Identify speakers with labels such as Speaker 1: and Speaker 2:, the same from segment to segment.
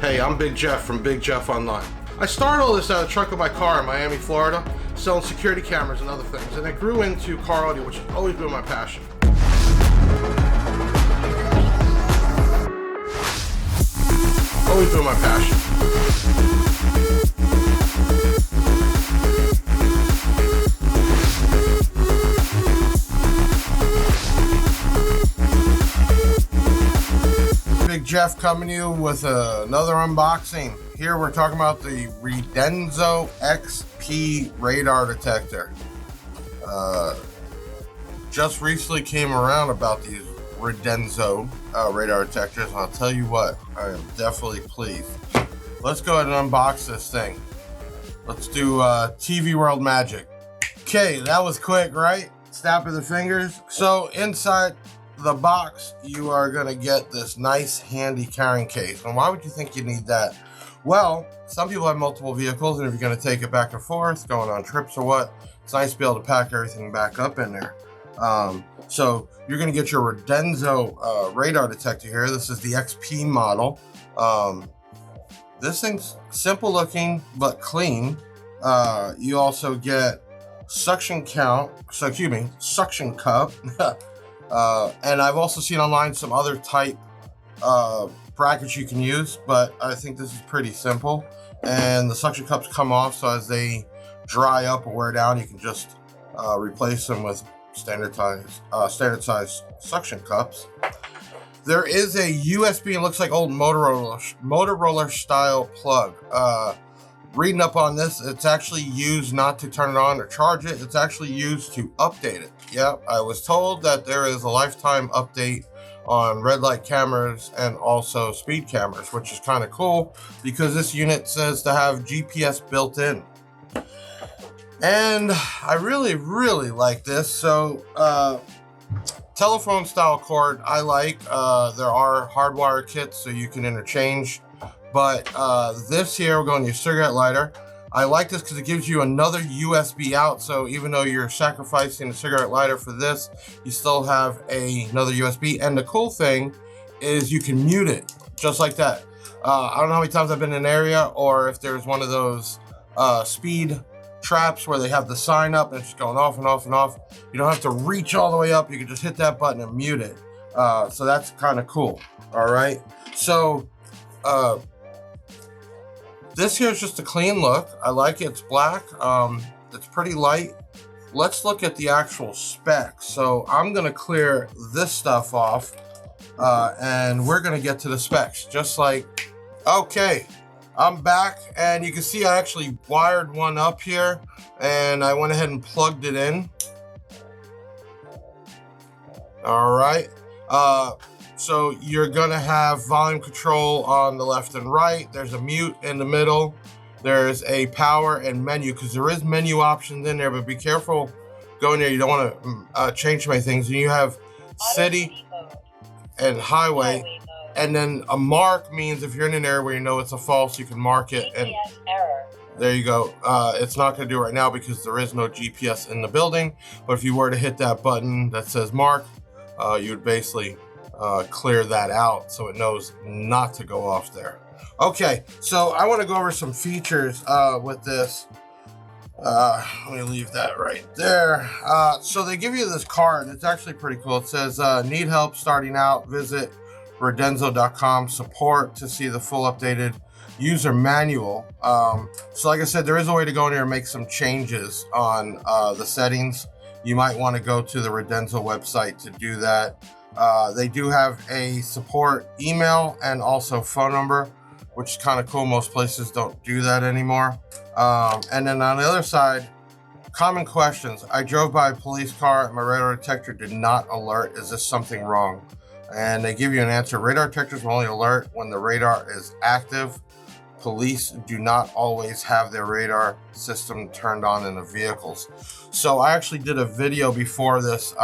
Speaker 1: Hey, I'm Big Jeff from Big Jeff Online. I started all this out of the trunk of my car in Miami, Florida, selling security cameras and other things, and it grew into car audio, which has always been my passion. Always been my passion. Big Jeff coming to you with another unboxing. Here we're talking about the Radenso XP radar detector. Just recently came around about these Radenso radar detectors, and I'll tell you what, I am definitely pleased. Let's go ahead and unbox this thing. Let's do TV world magic. Okay, that was quick, right? Snap of the fingers. So inside the box, you are gonna get this nice handy carrying case. And why would you think you need that? Well, some people have multiple vehicles, and if you're gonna take it back and forth, going on trips or what, it's nice to be able to pack everything back up in there. So you're gonna get your Radenso radar detector here. This is the XP model. This thing's simple looking, but clean. You also get suction cup. And I've also seen online some other type brackets you can use, but I think this is pretty simple. And the suction cups come off, so as they dry up or wear down, you can just replace them with standard size suction cups. There is a USB, it looks like old Motorola style plug. Reading up on this, it's actually used not to turn it on or charge it. It's actually used to update it. Yep, I was told that there is a lifetime update on red light cameras and also speed cameras, which is kind of cool because this unit says to have GPS built in. And I really like this. So telephone style cord I like. There are hardwire kits so you can interchange, but this here, we're going to use cigarette lighter. I like this because it gives you another USB out, so even though you're sacrificing a cigarette lighter for this, you still have another USB. And the cool thing is you can mute it just like that. I don't know how many times I've been in an area, or if there's one of those speed traps where they have the sign up and it's just going off and off and off. You don't have to reach all the way up. You can just hit that button and mute it. So that's kind of cool. All right. So this here is just a clean look. I like it. It's black. It's pretty light. Let's look at the actual specs. So I'm going to clear this stuff off and we're going to get to the specs. Just like, okay, I'm back, and you can see I actually wired one up here and I went ahead and plugged it in. All right. So you're gonna have volume control on the left and right. There's a mute in the middle. There's a power and menu, because there is menu options in there, but be careful going there. You don't want to change many things. And you have city and highway, and then a mark means if you're in an area where you know it's a false, you can mark it. And there you go. It's not going to do it right now because there is no GPS in the building. But if you were to hit that button that says mark, you would basically clear that out so it knows not to go off there. Okay, so I want to go over some features with this. Let me leave that right there. So they give you this card. It's actually pretty cool. It says, need help starting out, visit radenso.com support to see the full updated user manual. So like I said, there is a way to go in here and make some changes on the settings. You might want to go to the Radenso website to do that. They do have a support email and also phone number, which is kind of cool. Most places don't do that anymore. And then on the other side, common questions. I drove by a police car and my radar detector did not alert. Is this something wrong? And they give you an answer. Radar detectors will only alert when the radar is active. Police do not always have their radar system turned on in the vehicles. So I actually did a video before this.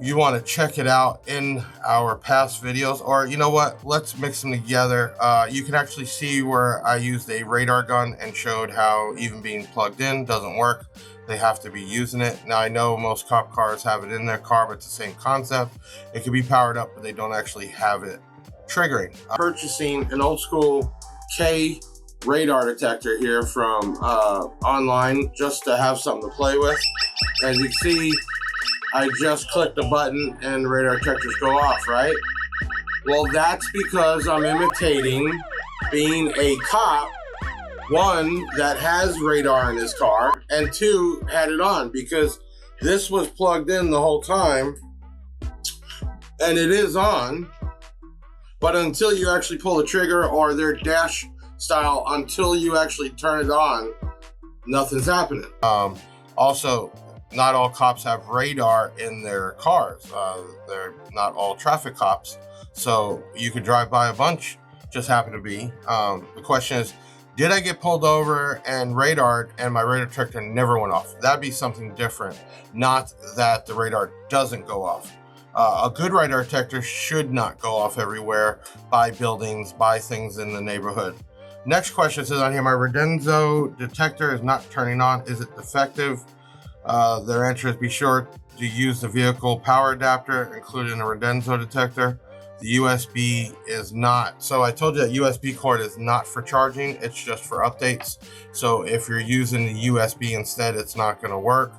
Speaker 1: You want to check it out in our past videos, or you know what, let's mix them together. You can actually see where I used a radar gun and showed how even being plugged in doesn't work. They have to be using it. Now I know most cop cars have it in their car, but it's the same concept. It can be powered up, but they don't actually have it triggering. I'm purchasing an old school K radar detector here from online just to have something to play with. As you can see, I just clicked the button and the radar detectors go off, right? Well, that's because I'm imitating being a cop, one, that has radar in his car, and two, had it on, because this was plugged in the whole time, and it is on, but until you actually pull the trigger, or their dash style, until you actually turn it on, nothing's happening. Also, not all cops have radar in their cars. They're not all traffic cops. So you could drive by a bunch, just happen to be. The question is, did I get pulled over and radared and my radar detector never went off? That'd be something different, not that the radar doesn't go off. A good radar detector should not go off everywhere, by buildings, by things in the neighborhood. Next question says on here, my Radenso detector is not turning on. Is it defective? Their answer is, be sure to use the vehicle power adapter, including a Radenso detector. The USB is not. So I told you that USB cord is not for charging, it's just for updates. So if you're using the USB instead, it's not going to work.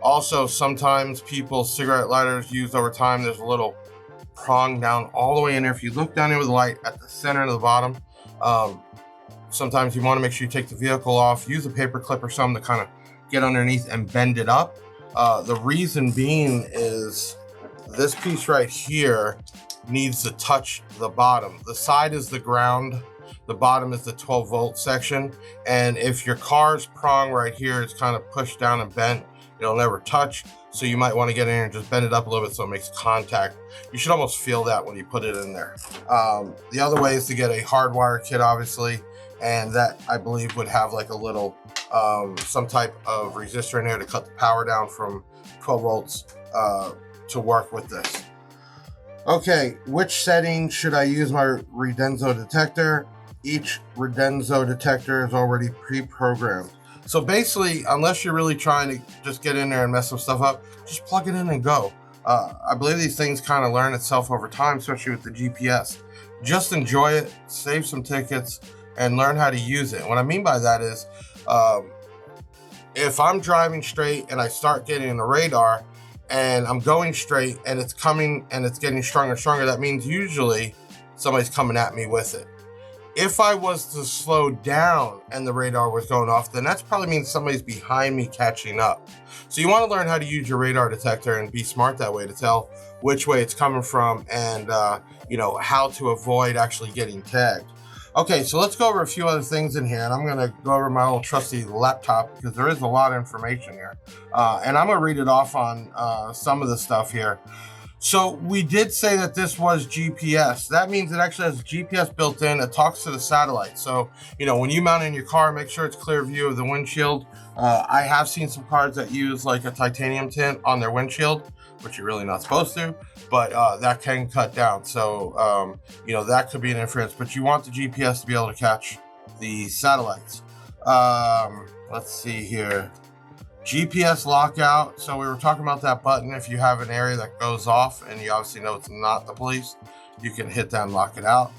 Speaker 1: Also, sometimes people's cigarette lighters used over time, there's a little prong down all the way in there. If you look down here with the light at the center and the bottom, sometimes you want to make sure you take the vehicle off, use a paper clip or something to kind of get underneath and bend it up. The reason being is this piece right here needs to touch the bottom. The side is the ground, the bottom is the 12-volt section, and if your car's prong right here is kind of pushed down and bent, it'll never touch. So you might want to get in here and just bend it up a little bit so it makes contact. You should almost feel that when you put it in there. The other way is to get a hardwire kit, obviously, and that I believe would have like a little some type of resistor in there to cut the power down from 12 volts to work with this. Okay, which setting should I use my Radenso detector? Each Radenso detector is already pre-programmed. So basically, unless you're really trying to just get in there and mess some stuff up, just plug it in and go. I believe these things kind of learn itself over time, especially with the GPS. Just enjoy it, save some tickets, and learn how to use it. What I mean by that is, if I'm driving straight and I start getting the radar and I'm going straight and it's coming and it's getting stronger and stronger, that means usually somebody's coming at me with it. If I was to slow down and the radar was going off, then that's probably means somebody's behind me catching up. So you want to learn how to use your radar detector and be smart that way to tell which way it's coming from and how to avoid actually getting tagged. Okay, so let's go over a few other things in here, and I'm gonna go over my old trusty laptop because there is a lot of information here. And I'm gonna read it off on some of the stuff here. So we did say that this was GPS. That means it actually has GPS built in. It talks to the satellite. So, when you mount it in your car, make sure it's clear view of the windshield. I have seen some cars that use like a titanium tint on their windshield, which you're really not supposed to, but that can cut down. So, that could be an interference, but you want the GPS to be able to catch the satellites. Let's see here. GPS lockout. So we were talking about that button. If you have an area that goes off and you obviously know it's not the police, you can hit that and lock it out.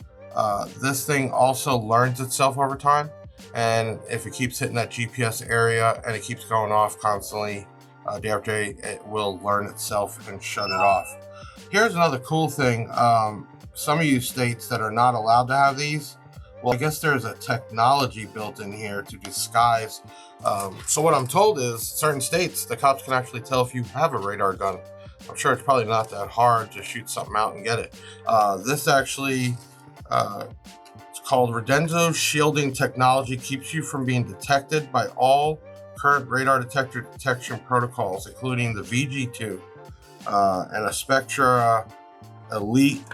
Speaker 1: This thing also learns itself over time. And if it keeps hitting that GPS area and it keeps going off constantly, day after day, it will learn itself and shut it off. Here's another cool thing. Some of you states that are not allowed to have these, well, I guess there's a technology built in here to disguise. So what I'm told is certain states, the cops can actually tell if you have a radar gun. I'm sure it's probably not that hard to shoot something out and get it. This actually, it's called Radenso Shielding Technology, keeps you from being detected by all current radar detector detection protocols, including the VG2 and a Spectra Elite,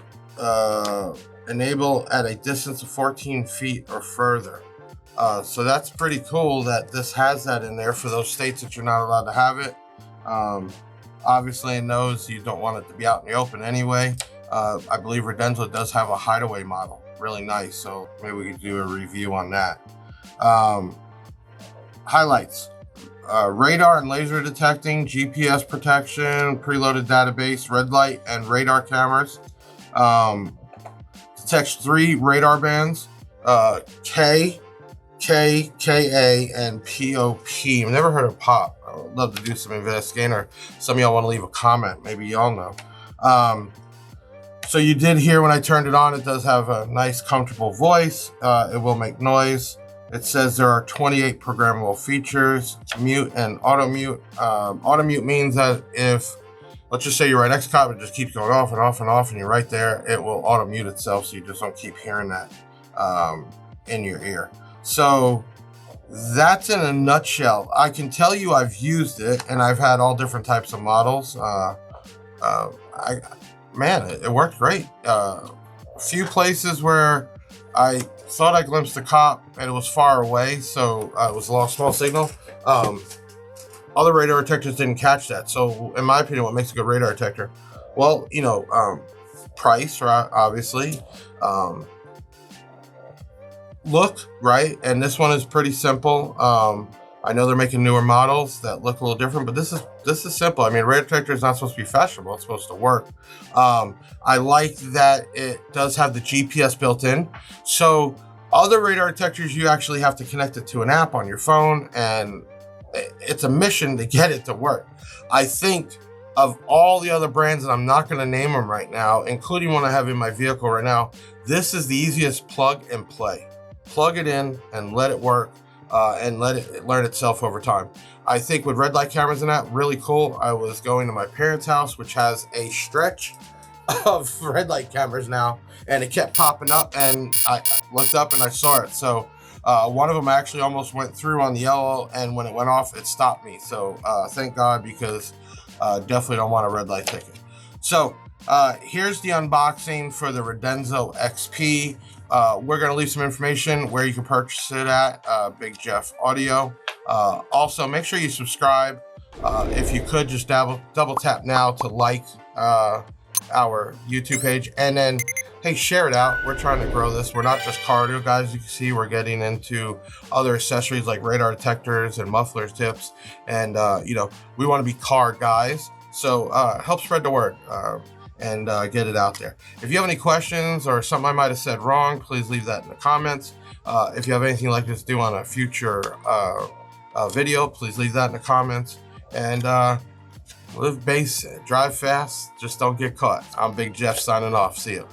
Speaker 1: enable at a distance of 14 feet or further. So that's pretty cool that this has that in there for those states that you're not allowed to have it. Obviously it knows you don't want it to be out in the open anyway. I believe Radenso does have a hideaway model, really nice, so maybe we could do a review on that. Highlights: radar and laser detecting, GPS protection, preloaded database, red light and radar cameras. detects 3 radar bands, K, K, KA, and POP. I've never heard of POP. I would love to do some investigating, or some of y'all want to leave a comment. Maybe y'all know. So you did hear when I turned it on, it does have a nice, comfortable voice. It will make noise. It says there are 28 programmable features, mute and auto mute. Auto mute means that if, let's just say you're right next to cop, it just keeps going off and off and off, and you're right there, it will auto mute itself, so you just don't keep hearing that in your ear. So that's in a nutshell. I can tell you I've used it, and I've had all different types of models. Man, it worked great. A few places where I thought I glimpsed a cop and it was far away, so it was a lost small signal. Other radar detectors didn't catch that. So in my opinion, what makes a good radar detector? Well, you know, price, right? Obviously. Look, right? And this one is pretty simple. I know they're making newer models that look a little different, but this is simple. I mean, radar detector is not supposed to be fashionable. It's supposed to work. I like that it does have the GPS built in. So other radar detectors, you actually have to connect it to an app on your phone, and it's a mission to get it to work. I think of all the other brands, and I'm not going to name them right now, including one I have in my vehicle right now, this is the easiest plug and play. Plug it in and let it work. And let it learn itself over time. I think with red light cameras and that, really cool. I was going to my parents' house, which has a stretch of red light cameras now, and it kept popping up, and I looked up and I saw it. So one of them actually almost went through on the yellow, and when it went off, it stopped me. So thank God, because definitely don't want a red light ticket. So here's the unboxing for the Radenso XP. We're going to leave some information where you can purchase it at Big Jeff Audio. Also, make sure you subscribe. If you could, just double tap now to like our YouTube page. And then, hey, share it out. We're trying to grow this. We're not just car audio guys. You can see we're getting into other accessories like radar detectors and mufflers tips. And, you know, we want to be car guys. So help spread the word. And get it out there. If you have any questions or something I might have said wrong, please leave that in the comments. If you have anything you'd like us to do on a future video, please leave that in the comments. And live base, drive fast, just don't get caught. I'm Big Jeff signing off. See you.